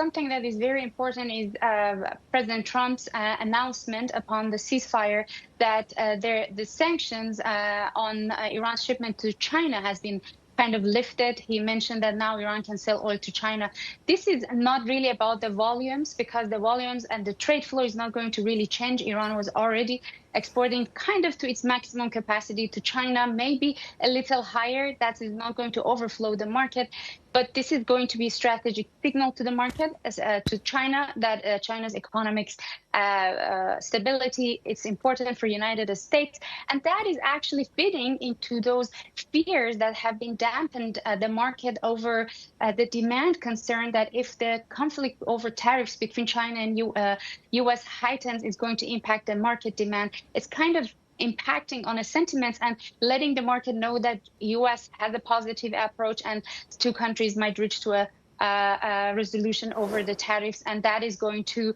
something that is very important is President Trump's announcement upon the ceasefire that the sanctions on Iran's shipment to China has been kind of lifted. He mentioned that now Iran can sell oil to China. This is not really about the volumes, because the volumes and the trade flow is not going to really change. Iran was already exporting kind of to its maximum capacity to China, maybe a little higher. That is not going to overflow the market. But this is going to be a strategic signal to the market, to China, that China's economic stability is important for United States. And that is actually fitting into those fears that have been dampened the market over the demand concern that if the conflict over tariffs between China and U.S. heightens, is going to impact the market demand. It's kind of impacting on a sentiment and letting the market know that U.S. has a positive approach and two countries might reach to a resolution over the tariffs, and that is going to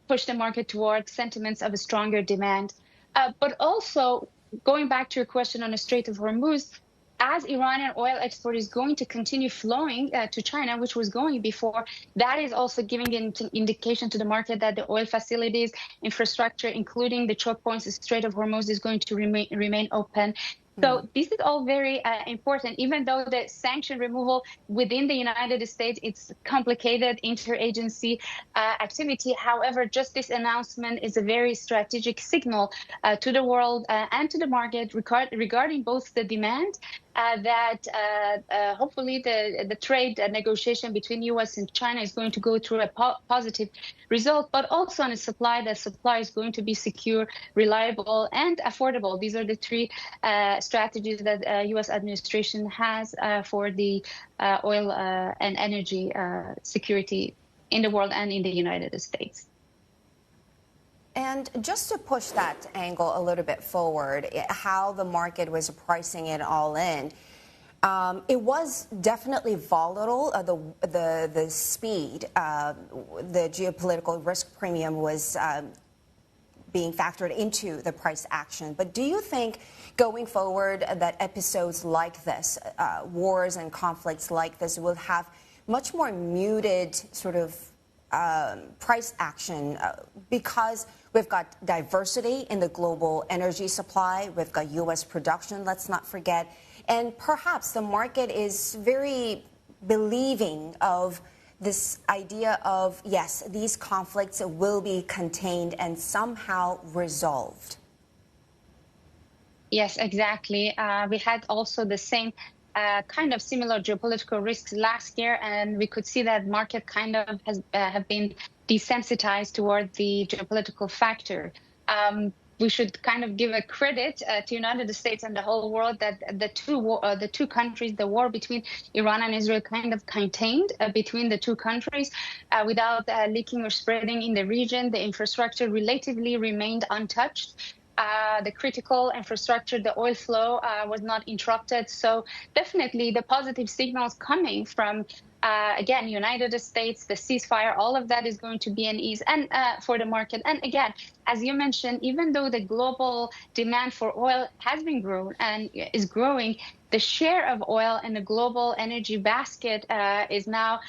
push the market towards sentiments of a stronger demand. But also, going back to your question on the Strait of Hormuz, as Iranian oil export is going to continue flowing to China, which was going before, that is also giving an indication to the market that the oil facilities, infrastructure, including the choke points, the Strait of Hormuz, is going to remain open. So this is all very important, even though the sanction removal within the United States, it's complicated interagency activity. However, just this announcement is a very strategic signal to the world and to the market regarding both the demand that hopefully the trade negotiation between U.S. and China is going to go through a positive result, but also on a supply, the supply is going to be secure, reliable, and affordable. These are the three strategies that U.S. administration has for the oil and energy security in the world and in the United States. And just to push that angle a little bit forward, how the market was pricing it all in, it was definitely volatile. The speed, the geopolitical risk premium was being factored into the price action. But do you think going forward that episodes like this, wars and conflicts like this, will have much more muted sort of price action because we've got diversity in the global energy supply, we've got U.S. production, let's not forget, and perhaps the market is very believing of this idea of, yes, these conflicts will be contained and somehow resolved? Yes, exactly. We had also the same kind of similar geopolitical risks last year, and we could see that market kind of have been desensitized toward the geopolitical factor. We should kind of give a credit to United States and the whole world that the two countries, the war between Iran and Israel, kind of contained between the two countries without leaking or spreading in the region. The infrastructure relatively remained untouched. The critical infrastructure, the oil flow was not interrupted. So definitely the positive signals coming from, again, United States, the ceasefire, all of that is going to be an ease and for the market. And again, as you mentioned, even though the global demand for oil has been grown and is growing, the share of oil in the global energy basket is now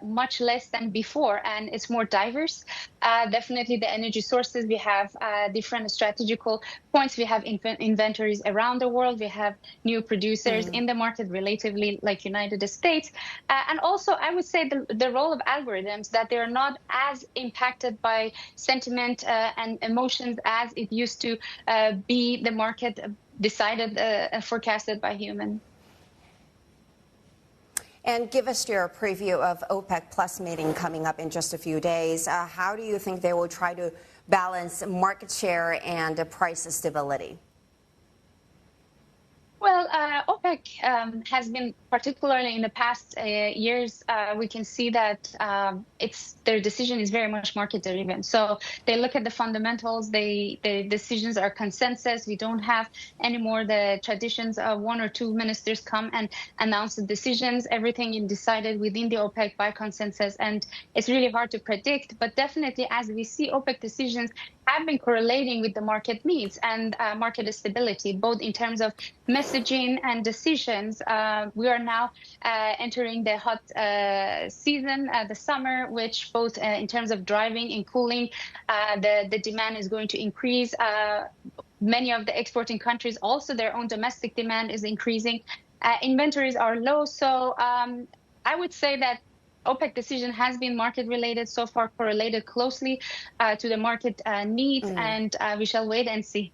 much less than before, and it's more diverse. Definitely the energy sources, we have different strategical points. We have inventories around the world. We have new producers in the market relatively like United States. And also, I would say the role of algorithms, that they're not as impacted by sentiment and emotions as it used to be the market decided and forecasted by human. And give us your preview of OPEC Plus meeting coming up in just a few days. How do you think they will try to balance market share and price stability? Well, OPEC has been, particularly in the past years, we can see that their decision is very much market-driven. So they look at the fundamentals. The decisions are consensus. We don't have anymore the traditions of one or two ministers come and announce the decisions. Everything is decided within the OPEC by consensus, and it's really hard to predict. But definitely, as we see OPEC decisions have been correlating with the market needs and market stability, both in terms of messaging and decisions. We are now entering the hot season, the summer, which both in terms of driving and cooling, the demand is going to increase. Many of the exporting countries, also their own domestic demand is increasing. Inventories are low. So I would say that OPEC decision has been market related so far, correlated closely to the market needs, and we shall wait and see.